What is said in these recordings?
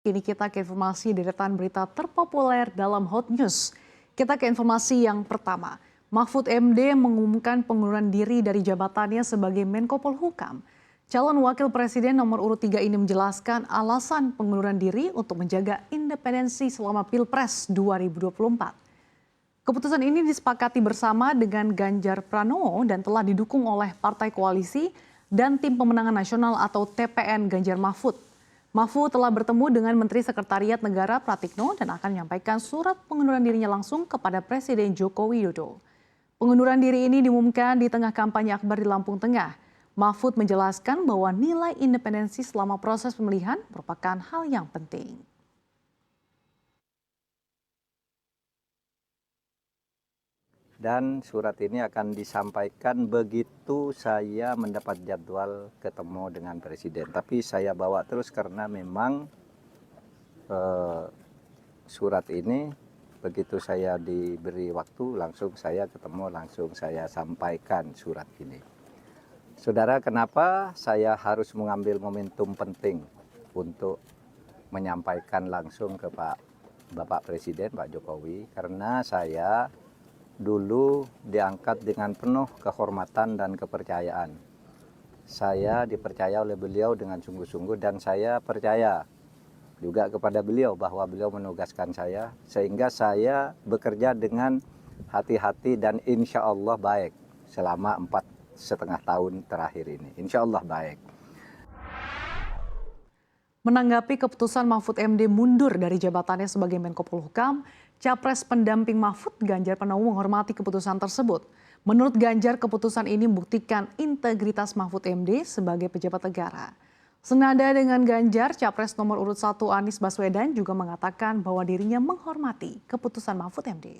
Kini kita ke informasi deretan berita terpopuler dalam Hot News. Kita ke informasi yang pertama. Mahfud MD mengumumkan pengunduran diri dari jabatannya sebagai Menko Polhukam. Calon Wakil Presiden nomor urut 3 ini menjelaskan alasan pengunduran diri untuk menjaga independensi selama Pilpres 2024. Keputusan ini disepakati bersama dengan Ganjar Pranowo dan telah didukung oleh Partai Koalisi dan Tim Pemenangan Nasional atau TPN Ganjar Mahfud. Mahfud telah bertemu dengan Menteri Sekretariat Negara Pratikno dan akan menyampaikan surat pengunduran dirinya langsung kepada Presiden Joko Widodo. Pengunduran diri ini diumumkan di tengah kampanye akbar di Lampung Tengah. Mahfud menjelaskan bahwa nilai independensi selama proses pemilihan merupakan hal yang penting. Dan surat ini akan disampaikan begitu saya mendapat jadwal ketemu dengan Presiden. Tapi saya bawa terus karena memang surat ini begitu saya diberi waktu langsung saya ketemu, langsung saya sampaikan surat ini. Saudara, kenapa saya harus mengambil momentum penting untuk menyampaikan langsung ke Bapak Presiden, Pak Jokowi? Karena saya dulu diangkat dengan penuh kehormatan dan kepercayaan. Saya dipercaya oleh beliau dengan sungguh-sungguh dan saya percaya juga kepada beliau bahwa beliau menugaskan saya sehingga saya bekerja dengan hati-hati dan insya Allah baik selama 4,5 tahun terakhir ini. Insya Allah baik. Menanggapi keputusan Mahfud MD mundur dari jabatannya sebagai Menko Polhukam, Capres pendamping Mahfud Ganjar Pranowo menghormati keputusan tersebut. Menurut Ganjar, keputusan ini membuktikan integritas Mahfud MD sebagai pejabat negara. Senada dengan Ganjar, Capres nomor urut 1 Anies Baswedan juga mengatakan bahwa dirinya menghormati keputusan Mahfud MD.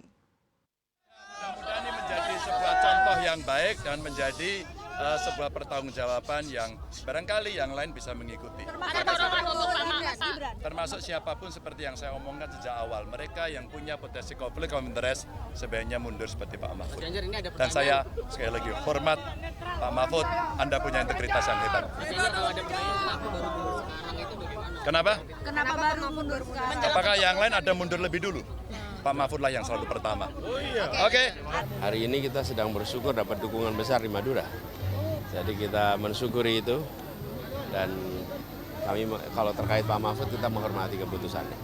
Mudah-mudahan ini menjadi sebuah contoh yang baik dan menjadi sebuah pertanggungjawaban yang barangkali yang lain bisa mengikuti. Termasuk siapapun seperti yang saya omongkan sejak awal, mereka yang punya potensi konflik of interest sebaiknya mundur seperti Pak Mahfud. Dan saya sekali lagi hormat Pak Mahfud, Anda punya integritas yang hebat. Kenapa? Kenapa baru mundur sekarang? Apakah yang lain ada mundur lebih dulu? Pak Mahfud lah yang selalu pertama. Oke. Hari ini kita sedang bersyukur dapat dukungan besar di Madura. Jadi kita mensyukuri itu dan kami kalau terkait Pak Mahfud kita menghormati keputusannya.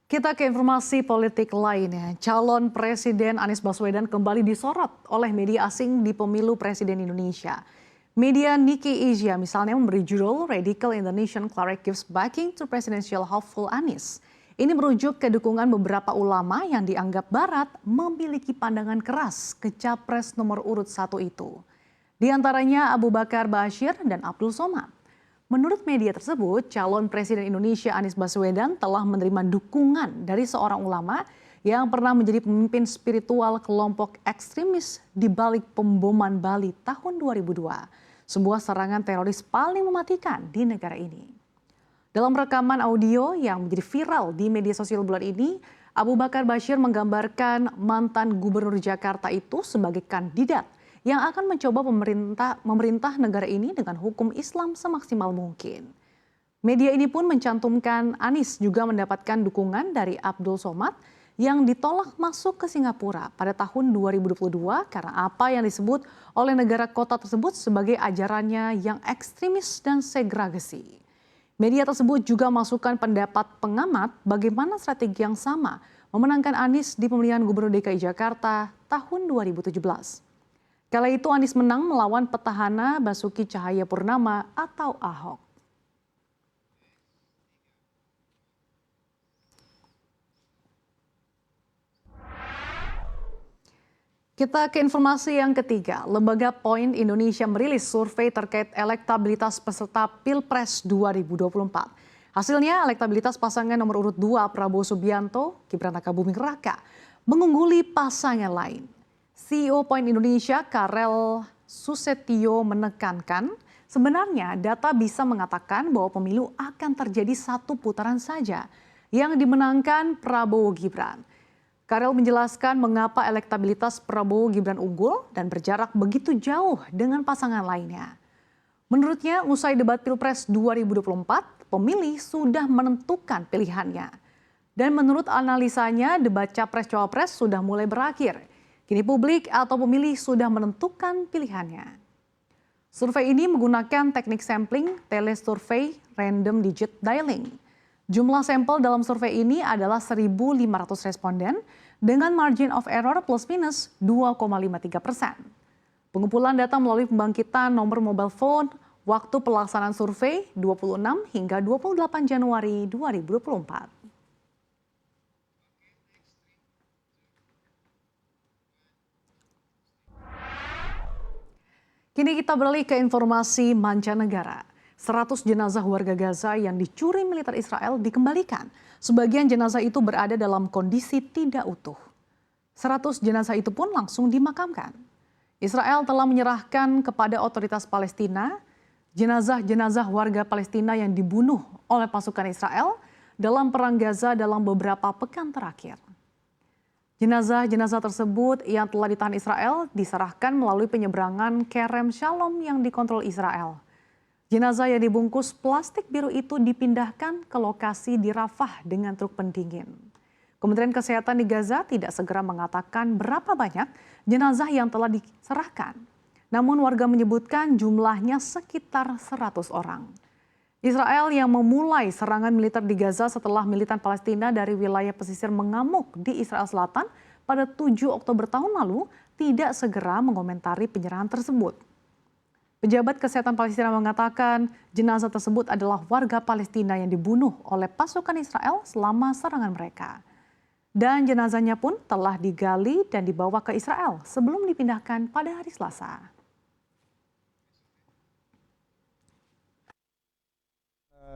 Kita ke informasi politik lainnya. Calon Presiden Anies Baswedan kembali disorot oleh media asing di pemilu Presiden Indonesia. Media Nikkei Asia misalnya memberi judul Radical Indonesian Cleric Gives Backing to Presidential Hopeful Anies. Ini merujuk ke dukungan beberapa ulama yang dianggap Barat memiliki pandangan keras ke Capres nomor urut 1 itu. Di antaranya Abu Bakar Bashir dan Abdul Somad. Menurut media tersebut, calon Presiden Indonesia Anies Baswedan telah menerima dukungan dari seorang ulama yang pernah menjadi pemimpin spiritual kelompok ekstremis di balik pemboman Bali tahun 2002, sebuah serangan teroris paling mematikan di negara ini. Dalam rekaman audio yang menjadi viral di media sosial bulan ini, Abu Bakar Bashir menggambarkan mantan gubernur Jakarta itu sebagai kandidat yang akan mencoba memerintah negara ini dengan hukum Islam semaksimal mungkin. Media ini pun mencantumkan Anies juga mendapatkan dukungan dari Abdul Somad yang ditolak masuk ke Singapura pada tahun 2022 karena apa yang disebut oleh negara kota tersebut sebagai ajarannya yang ekstremis dan segregasi. Media tersebut juga masukkan pendapat pengamat bagaimana strategi yang sama memenangkan Anies di pemilihan Gubernur DKI Jakarta tahun 2017. Kala itu Anies menang melawan petahana Basuki Cahayapurnama atau Ahok. Kita ke informasi yang ketiga. Lembaga Point Indonesia merilis survei terkait elektabilitas peserta Pilpres 2024. Hasilnya elektabilitas pasangan nomor urut 2 Prabowo Subianto, Gibran Rakabuming Raka mengungguli pasangan lain. CEO Point Indonesia Karel Susetio menekankan sebenarnya data bisa mengatakan bahwa pemilu akan terjadi satu putaran saja yang dimenangkan Prabowo Gibran. Karel menjelaskan mengapa elektabilitas Prabowo Gibran unggul dan berjarak begitu jauh dengan pasangan lainnya. Menurutnya usai debat Pilpres 2024, pemilih sudah menentukan pilihannya. Dan menurut analisanya, debat Capres-Cawapres sudah mulai berakhir. Kini publik atau pemilih sudah menentukan pilihannya. Survei ini menggunakan teknik sampling telesurvey random digit dialing. Jumlah sampel dalam survei ini adalah 1.500 responden dengan margin of error plus minus 2,53%. Pengumpulan data melalui pembangkitan nomor mobile phone, waktu pelaksanaan survei 26 hingga 28 Januari 2024. Kini kita beralih ke informasi mancanegara. 100 jenazah warga Gaza yang dicuri militer Israel dikembalikan. Sebagian jenazah itu berada dalam kondisi tidak utuh. 100 jenazah itu pun langsung dimakamkan. Israel telah menyerahkan kepada otoritas Palestina jenazah-jenazah warga Palestina yang dibunuh oleh pasukan Israel dalam perang Gaza dalam beberapa pekan terakhir. Jenazah-jenazah tersebut yang telah ditahan Israel diserahkan melalui penyeberangan Kerem Shalom yang dikontrol Israel. Jenazah yang dibungkus plastik biru itu dipindahkan ke lokasi di Rafah dengan truk pendingin. Kementerian Kesehatan di Gaza tidak segera mengatakan berapa banyak jenazah yang telah diserahkan. Namun warga menyebutkan jumlahnya sekitar 100 orang. Israel yang memulai serangan militer di Gaza setelah militan Palestina dari wilayah pesisir mengamuk di Israel Selatan pada 7 Oktober tahun lalu tidak segera mengomentari penyerahan tersebut. Pejabat kesehatan Palestina mengatakan jenazah tersebut adalah warga Palestina yang dibunuh oleh pasukan Israel selama serangan mereka. Dan jenazahnya pun telah digali dan dibawa ke Israel sebelum dipindahkan pada hari Selasa.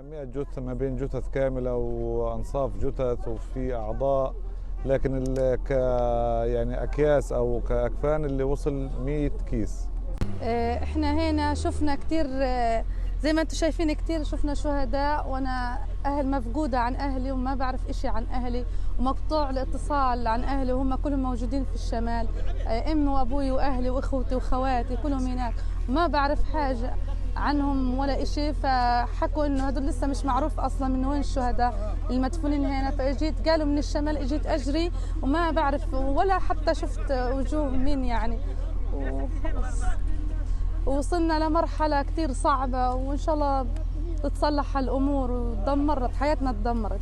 جثة ما بين جثث كاملة وأنصاف جثث وفي أعضاء لكن يعني أكياس أو كأكفان اللي وصل 100 كيس. احنا هنا شفنا كثير زي ما انتم شايفين كثير شفنا شهداء وانا اهل مفقودة عن اهلي وما بعرف اشي عن اهلي ومقطوع الاتصال عن اهلي وهم كلهم موجودين في الشمال امي وابوي واهلي واخوتي واخواتي كلهم هناك وما بعرف حاجة عنهم ولا إشي فحكوا إنه هدول لسه مش معروف أصلا من وين الشهداء المدفونين هنا فأجيت قالوا من الشمال أجيت أجري وما بعرف ولا حتى شفت وجوه مين يعني ووصلنا لمرحلة كتير صعبة وإن شاء الله تتصلح الأمور ودمرت حياتنا تدمرت.